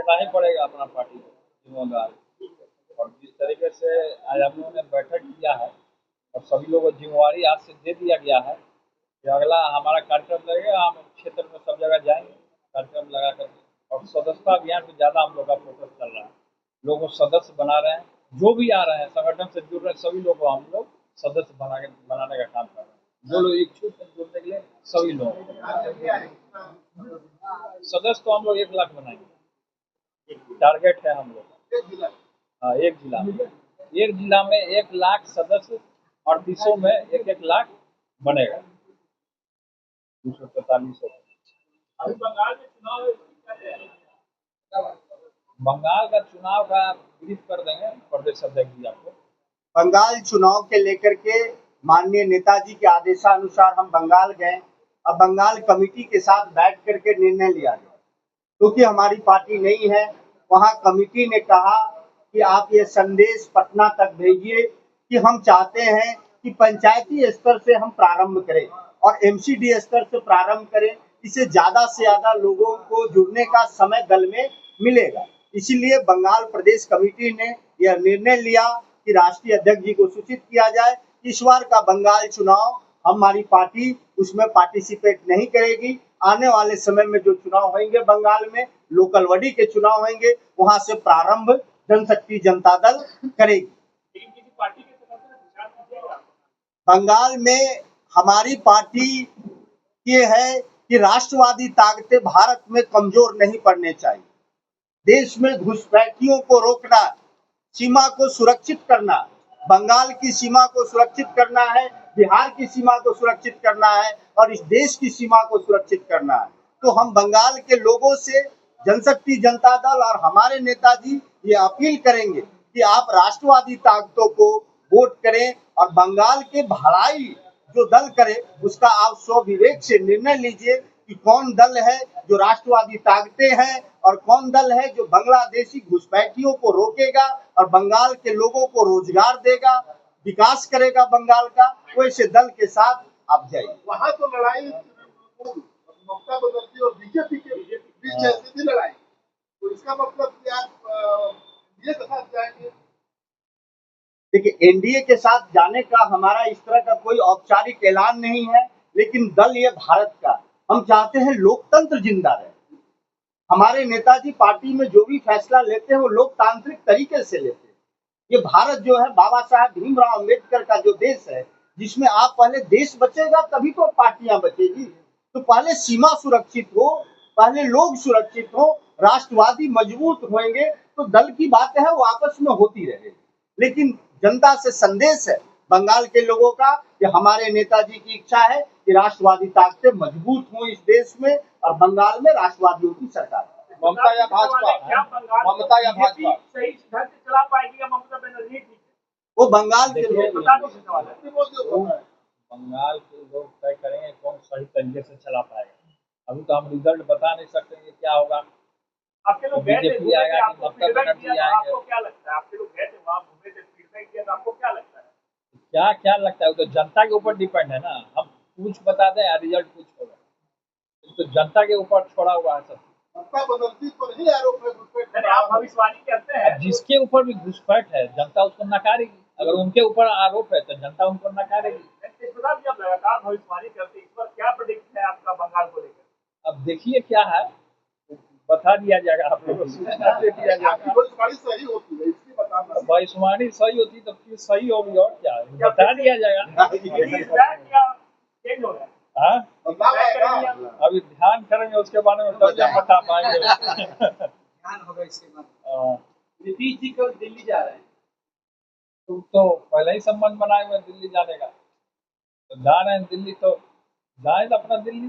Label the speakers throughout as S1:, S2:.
S1: लेना ही पड़ेगा अपना पार्टी को जिम्मेदार। और जिस तरीके से आज हम लोगों ने बैठक किया है और सभी लोगों को जिम्मेवारी आज से दे दिया गया है कि अगला हमारा कार्यक्रम लगेगा, हम क्षेत्र में सब जगह जाएंगे कार्यक्रम लगा कर। और सदस्यता अभियान पे ज़्यादा हम लोग का फोकस चल रहा है, लोगों को सदस्य बना रहे हैं, जो भी आ रहे हैं संगठन से जुड़ रहे सभी लोग को हम लोग सदस्य बनाने का काम कर रहे हैं। जो लोग इच्छुक हैं जुड़ने के लिए सभी लोग सदस्य तो हम लोग 1 लाख बनाएंगे, टारगेट है हम लोग। हाँ, एक जिला में 1 लाख सदस्य, 38 में 1-1 लाख बनेगा, 243। बंगाल का चुनाव का ब्रीफ कर देंगे प्रदेश अध्यक्ष जी आपको।
S2: बंगाल चुनाव के लेकर के माननीय नेताजी के आदेशानुसार हम बंगाल गए। अब बंगाल कमेटी के साथ बैठ करके निर्णय लिया गया, क्योंकि हमारी पार्टी नहीं है। वहां कमेटी ने कहा कि आप ये संदेश पटना तक भेजिए कि हम चाहते हैं कि पंचायती स्तर से हम प्रारंभ करें और एमसीडी स्तर से प्रारंभ करें। इससे ज्यादा से ज्यादा लोगों को जुड़ने का समय दल में मिलेगा। इसीलिए बंगाल प्रदेश कमेटी ने यह निर्णय लिया कि राष्ट्रीय अध्यक्ष जी को सूचित किया जाए। इस बार का बंगाल चुनाव हमारी पार्टी उसमें पार्टिसिपेट नहीं करेगी। आने वाले समय में जो चुनाव होंगे बंगाल में, लोकल बॉडी के चुनाव होंगे, वहां से प्रारंभ जनशक्ति जनता दल करेगी। बंगाल में हमारी पार्टी ये है कि राष्ट्रवादी ताकतें भारत में कमजोर नहीं पड़ने चाहिए। देश में घुसपैठियों को रोकना, सीमा को सुरक्षित करना, बंगाल की सीमा को सुरक्षित करना है, बिहार की सीमा को सुरक्षित करना है और इस देश की सीमा को सुरक्षित करना है। तो हम बंगाल के लोगों से जनशक्ति जनता दल और हमारे नेताजी ये अपील करेंगे कि आप राष्ट्रवादी ताकतों को वोट करें और बंगाल के भलाई जो दल करे उसका आप स्वविवेक से निर्णय लीजिए कि कौन दल है जो राष्ट्रवादी ताकतें हैं और कौन दल है जो बांग्लादेशी घुसपैठियों को रोकेगा और बंगाल के लोगों को रोजगार देगा, विकास करेगा बंगाल का। वैसे दल के साथ आप जाइए।
S3: वहाँ तो लड़ाई ममता बनर्जी और बीजेपी के बीच है, सीधी लड़ाई। तो इसका मतलब कि आप ये के साथ जाएंगे।
S2: देखिए, एनडीए के साथ जाने का हमारा इस तरह का कोई औपचारिक ऐलान नहीं है, लेकिन दल ये भारत का, हम चाहते हैं लोकतंत्र जिंदा रहे। हमारे नेताजी पार्टी में जो भी फैसला लेते हैं वो लोकतांत्रिक तरीके से लेते हैं। ये भारत जो है बाबा साहब भीमराव अम्बेडकर का जो देश है, जिसमें आप पहले देश बचेगा तभी तो पार्टियां बचेगी। तो पहले सीमा सुरक्षित हो, पहले लोग सुरक्षित हो, राष्ट्रवादी मजबूत होंगे तो दल की बात है वो आपस में होती रहेगी। लेकिन जनता से संदेश है बंगाल के लोगों का कि हमारे नेताजी की इच्छा है कि राष्ट्रवादी ताकतें मजबूत हों इस देश में और बंगाल में राष्ट्रवादियों की सरकार।
S1: ममता या भाजपा, ममता या भाजपा
S4: सही ढंग से चला पाएगी या ममता बनर्जी?
S2: वो बंगाल के लोग,
S1: बंगाल के लोग तय करेंगे कौन सही तरीके से चला पाएगा। अभी तो हम रिजल्ट बता नहीं सकते कि क्या होगा।
S4: आपके लोग गए थे,
S1: बीजेपी आएगा कि ममता बनर्जी आएंगे,
S4: आपको क्या लगता है? आपके लोग गए थे वहाँ, घूमे थे, फीडबैक दिया था, आपको क्या लगता है?
S1: क्या लगता है? वो तो जनता के ऊपर डिपेंड है ना। हम कुछ बता दें या रिजल्ट कुछ होगा, तो जनता के ऊपर छोड़ा हुआ है सब।
S3: ममता बनर्जी पर ही आरोप है घुसपैठ।
S4: आप भविष्यवाणी करते हैं
S1: जिसके ऊपर भी घुसपैठ है जनता उसको नकारेगी। अगर उनके ऊपर आरोप है तो जनता उनको नकारेगी।
S4: जब लगातार भविष्यवाणी करते इस पर क्या प्रेडिक्ट है आपका बंगाल को लेकर?
S1: अब देखिए क्या है, बता दिया जाएगा आप लोगों को।
S3: भविष्यवाणी सही होती है इसकी बताना।
S1: भविष्यवाणी सही होती तो फिर सही होगी और क्या बता दिया जाएगा। हाँ, अभी ध्यान करेंगे उसके बारे में तब जब बता पाएंगे।
S5: ध्यान होगा इसके बाद। नीतीश जी कल दिल्ली जा रहे हैं,
S1: तुम तो पहले ही संबंध बनाए हुए दिल्ली जाने का, तो जा रहे हैं दिल्ली तो जाए तो अपना दिल्ली।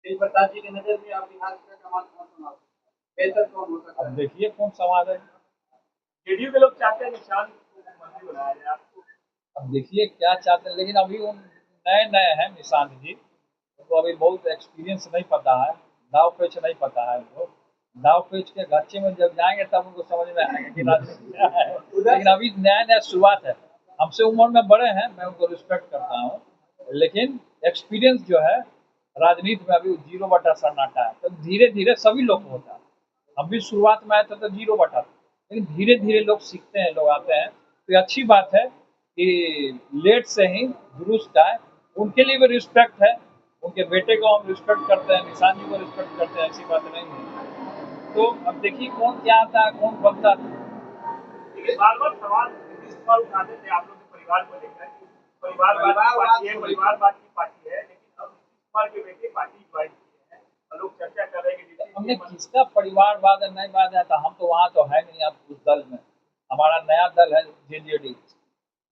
S5: तेज प्रताप जी की नजर में आप बिहार का कमान कौन संभाल सकता है, बेहतर कौन हो सकता है?
S1: अब देखिए कौन समाज है।
S4: जेडीयू के लोग चाहते हैं निशान मंत्री बनाया जाए आपको।
S1: अब देखिए क्या चाहते हैं, लेकिन अभी वो नए हैं निशांत जी, उनको अभी बहुत एक्सपीरियंस नहीं पता है, दाव पेच नहीं पता है उनको। दाव पेच के गच्चे में जब जाएंगे तब उनको समझ में आएगा कि राजनीति क्या है। लेकिन अभी नया शुरुआत है। हमसे उम्र में बड़े हैं, मैं उनको रिस्पेक्ट करता हूँ, लेकिन एक्सपीरियंस जो है राजनीति में अभी 0 बटा सन्नाटा है। तो धीरे धीरे सभी लोग होता है। हम भी शुरुआत में आए थे तो 0 बटा था, लेकिन धीरे धीरे लोग सीखते हैं, लोग आते हैं, तो ये अच्छी बात है कि लेट से ही दुरुस्त आए। उनके लिए भी रिस्पेक्ट है, उनके बेटे को हम रिस्पेक्ट करते हैं, निशान जी को रिस्पेक्ट करते हैं, ऐसी बात नहीं है। तो अब देखिए कौन क्या आता है, कौन बनता है।
S4: देखिए बार-बार सवाल नीतीश कुमार उठाते थे आप लोग के परिवार को लेकर कि परिवारवाद की पार्टी है, परिवारवाद की पार्टी है, लेकिन अब नीतीश कुमार के बेटे पार्टी ज्वाइन किए हैं और लोग चर्चा कर रहे हैं कि
S1: हमने किसका परिवारवाद है, नहीं वाद है, तो हम तो वहाँ तो है नहीं अब उस दल में। हमारा नया दल है जेजेडी,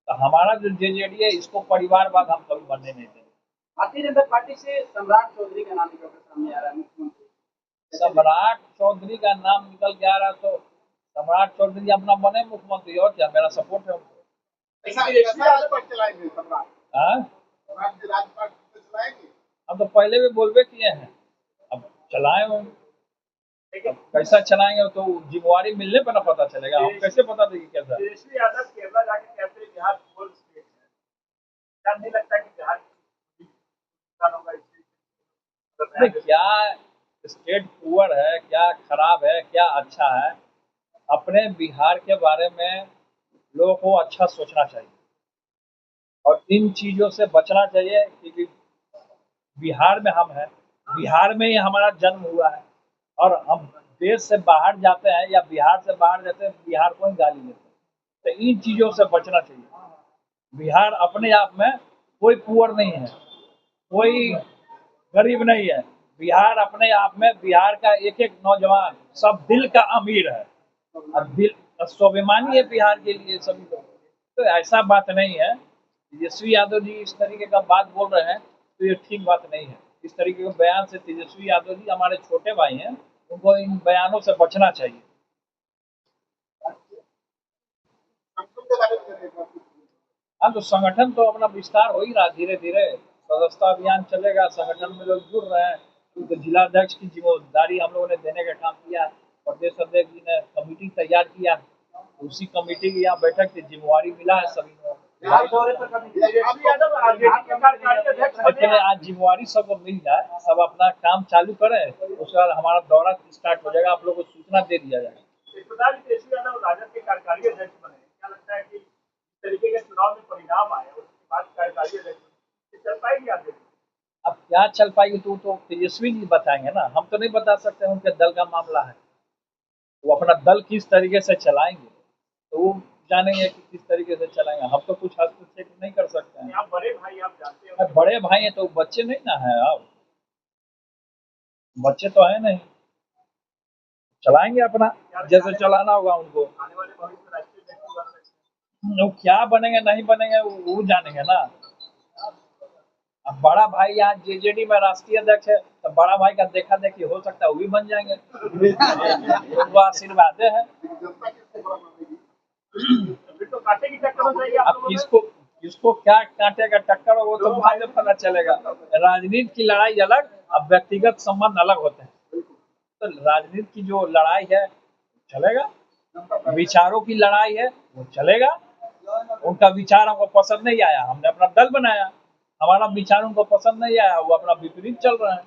S1: तो हमारा जो जेजेडी है इसको परिवारवाद हम कभी बनने नहीं देंगे।
S5: भारतीय जनता पार्टी से सम्राट चौधरी का नाम निकल कर सामने आ रहा है मुख्यमंत्री।
S1: सम्राट चौधरी का नाम निकल के आ रहा, तो सम्राट चौधरी अपना बने मुख्यमंत्री, और क्या, मेरा सपोर्ट है उनको।
S3: ऐसा राजपथ चलाएंगे सम्राट,
S1: हाँ?
S3: सम्राट जी राजपथ चलाएंगे।
S1: हम तो पहले भी बोलबे किए हैं, अब चलाए हम, अब कैसा चलाएंगे तो जिम्मेवारी मिलने पर ना पता चलेगा, हम कैसे पता देंगे कैसा।
S4: तेजस्वी यादव केरला जाके कहते हैं बिहार गोल्ड स्टेट है, क्या नहीं लगता कि बिहार किसानों का
S1: नहीं, क्या स्टेट पुअर है, क्या खराब है, क्या अच्छा है, अपने बिहार के बारे में लोगों को अच्छा सोचना चाहिए और इन चीजों से बचना चाहिए, क्योंकि बिहार में हम हैं, बिहार में ही हमारा जन्म हुआ है, और हम देश से बाहर जाते हैं या बिहार से बाहर जाते हैं, बिहार को ही गाली देते हैं। तो इन चीजों से बचना चाहिए। बिहार अपने आप में कोई पुअर नहीं है, कोई गरीब नहीं है। बिहार अपने आप में, बिहार का एक एक नौजवान सब दिल का अमीर है, और दिल स्वाभिमानी है बिहार के लिए सभी लोग। तो ऐसा बात नहीं है। तेजस्वी यादव जी इस तरीके का बात बोल रहे हैं तो ये ठीक बात नहीं है। इस तरीके के बयान से तेजस्वी यादव जी हमारे छोटे भाई हैं, उनको इन बयानों से बचना चाहिए।
S3: संगठन के बारे में करिएगा।
S1: हाँ, तो संगठन तो अपना विस्तार हो ही रहा, धीरे धीरे सदस्यता अभियान चलेगा, संगठन में लोग जुड़ रहे हैं। तो जिलाध्यक्ष की जिम्मेदारी हम लोगों ने देने का काम किया, प्रदेश अध्यक्ष जी ने कमेटी तैयार किया, उसी कमेटी की यहाँ बैठक की जिम्मेवारी मिला है सभी को।
S5: बिहार दौरे पर कभी
S4: तेजस्वी यादव आरजेडी के कार्यकारी अध्यक्ष बने
S1: पहले आज जिम्मेवारी सबको मिल जाए, सब अपना काम चालू करें, उसके बाद हमारा दौरा स्टार्ट हो जाएगा, आप लोगों को सूचना दे दिया जाएगा।
S4: इस प्रकार तेजस्वी यादव राजद के कार्यकारी अध्यक्ष बने, क्या लगता है कि इस तरीके के चुनाव में परिणाम आए उसके बाद कार्यकारी अध्यक्ष बने, चल पाएगी आगे?
S1: अब क्या चल पाएगी तो तेजस्वी जी बताएंगे ना, हम तो नहीं बता सकते, उनके दल का मामला है, वो अपना दल किस तरीके से चलाएंगे तो वो जानेंगे कि किस तरीके से चलाएंगे, हम तो कुछ हस्तक्षेप नहीं कर सकते हैं।
S4: आप बड़े भाई, आप जानते
S1: अब
S4: हो
S1: बड़े भाई हैं तो बच्चे नहीं ना है, अब बच्चे तो है नहीं, चलाएंगे अपना जैसे चलाना होगा उनको।
S4: आने वाले भविष्य में राष्ट्रीय अध्यक्ष बन सकते हैं।
S1: वो क्या बनेंगे नहीं बनेंगे वो जानेंगे ना। अब बड़ा भाई यहाँ जेजेडी में राष्ट्रीय अध्यक्ष है, तो बड़ा भाई का देखा देखी हो सकता है वो भी बन जाएंगे, वो आशीर्वाद है।
S3: जनता किसको बड़ा मानेगी?
S4: फिर तो कांटे की टक्कर हो जाएगी आप
S1: अब
S4: लोगों में।
S1: किसको क्या कांटे का टक्कर हो वो तो बाद में पता चलेगा। राजनीति की लड़ाई अलग, अब व्यक्तिगत संबंध अलग होते हैं। तो राजनीति की जो लड़ाई है चलेगा, विचारों की लड़ाई है वो चलेगा। उनका विचार हमको पसंद नहीं आया, हमने अपना दल बनाया, हमारा विचार उनको पसंद नहीं आया, वो अपना विपरीत चल रहे हैं।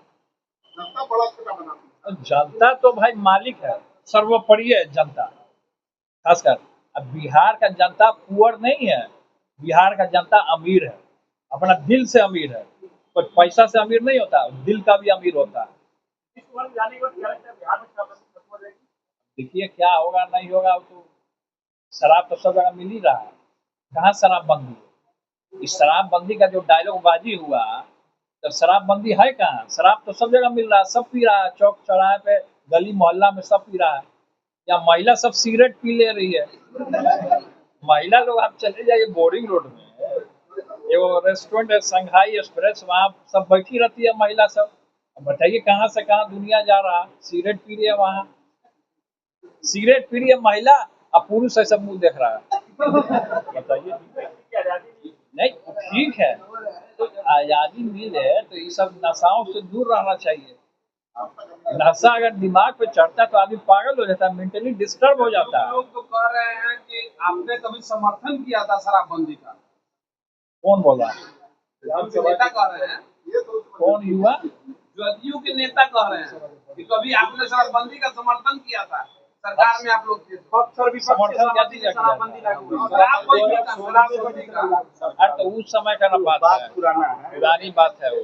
S3: जनता बड़ा छोटा बनाती है।
S1: तो जनता तो भाई मालिक है, सर्वोपरि है जनता। खासकर अब बिहार का जनता पुअर नहीं है, बिहार का जनता अमीर है, अपना दिल से अमीर है। कोई पैसा से अमीर नहीं होता, दिल का भी अमीर होता है।
S4: इस बार जाने के बाद क्या लगता है बिहार में शराबबंदी खत्म हो जाएगी?
S1: देखिए क्या होगा नहीं होगा, तो शराब तो सब जगह मिल ही रहा है, कहाँ शराबबंदी है? इस शराबबंदी का जो डायलॉग बाजी हुआ, तो शराबबंदी है कहाँ? शराब तो सब जगह मिल रहा है, सब पी रहा है, चौक चौराहे पे गली मोहल्ला में सब पी रहा है। या महिला सब सिगरेट पी ले रही है, महिला लोग, आप चले जाइए बोरिंग रोड में, ये वो रेस्टोरेंट है संघाई एक्सप्रेस, वहाँ सब बैठी रहती है महिला सब। अब बताइए कहाँ से कहाँ दुनिया जा रहा है, सिगरेट पी रही है वहाँ, सिगरेट पी रही है महिला, अब पुरुष ऐसा मुंह देख रहा है, बताइए।
S4: की आजादी
S1: नहीं ठीक है, तो आजादी मिले तो ये सब नशाओं से दूर रहना चाहिए। नशा अगर दिमाग पे चढ़ता है तो आदमी पागल हो जाता है, मेंटली डिस्टर्ब हो जाता है।
S6: लोग तो कह रहे हैं कि आपने कभी समर्थन किया था शराबबंदी का।
S1: कौन बोल रहा है?
S6: विधानसभा नेता कह रहे हैं
S3: ये तो
S1: कौन युवा?
S6: जदयू के नेता कह रहे हैं कि कभी आपने शराबबंदी का समर्थन किया था, सरकार में आप लोग थे तो।
S1: समर्थन क्या चीज का किया
S6: शराबबंदी
S1: था?
S6: लागू हुई, शराबबंदी का
S1: अरे तो उस समय का ना बात है,
S2: पुराना है।
S1: पुरानी बात है वो।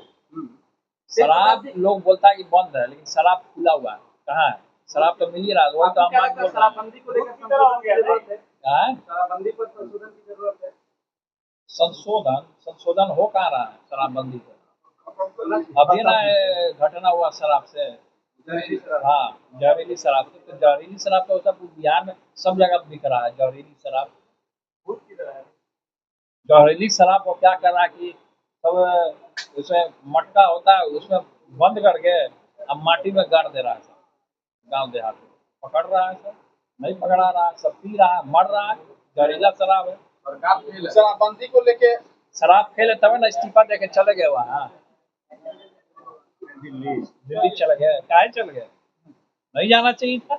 S1: शराब लोग बोलता है कि बंद है, लेकिन शराब खुला हुआ है, कहाँ है? शराब तो मिल ही रहा है, वही तो हम बात बोल रहे हैं।
S5: शराबबंदी को लेकर संशोधन की जरूरत है।
S1: हाँ?
S5: शराबबंदी पर संशोधन की जरूरत है।
S1: संशोधन हो कहाँ रहा है शराबबंदी पे? अभी ना घटना हुआ शराब से, हाँ जहरीली शराब से। तो जहरीली शराब तो सब बिहार में सब जगह बिक रहा है जहरीली शराब। जहरीली शराब को क्या कर रहा है कि सब उसमें मटका होता है, उसमें बंद करके अब माटी में गाड़ दे रहा है सब। गाँव देहात में पकड़ रहा है सब, नहीं पकड़ा रहा है, सब पी रहा है, मर रहा है। जहरीला शराब है।
S6: शराबबंदी को लेके
S1: शराब खेले तब ना इस्तीफा दे के चले गए वहाँ दिल्ली चले गए। काहे चले गए? नहीं जाना चाहिए था।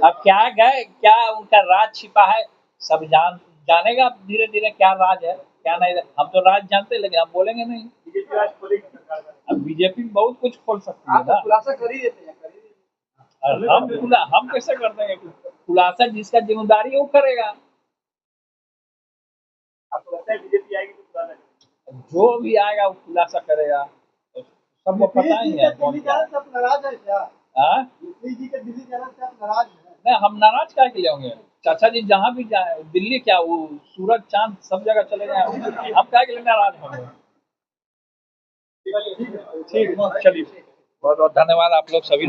S1: अब क्या गए, क्या उनका राज छिपा है, सब जानेगा धीरे धीरे क्या राज है क्या नहीं। हम तो राज जानते हैं, लेकिन हम बोलेंगे नहीं।
S4: बीजेपी आज खोलेगी सरकार का।
S1: अब बीजेपी बहुत कुछ खोल सकती है
S5: आप तो
S1: ना।
S5: खुलासा कर ही देते हैं, कर ही देते हैं।
S1: और हम कैसे कर देंगे खुलासा? जिसका जिम्मेदारी है वो करेगा।
S4: आपको लगता है बीजेपी आएगी तो खुलासा करेगी?
S1: जो भी आएगा वो खुलासा करेगा, तो सबको पता ही है कौन
S3: दिल्ली
S1: क्या
S3: जाने
S1: है।
S3: से आप नाराज है क्या?
S1: हाँ?
S3: योगी जी के दिल्ली जाने से आप नाराज हैं?
S1: नहीं, हम नाराज काहे के लिए होंगे? चाचा जी जहाँ भी जाए, दिल्ली क्या वो सूरज चांद सब जगह चले जाए, हम काहे के लिए नाराज होंगे? ठीक, चलिए बहुत बहुत धन्यवाद आप लोग सभी।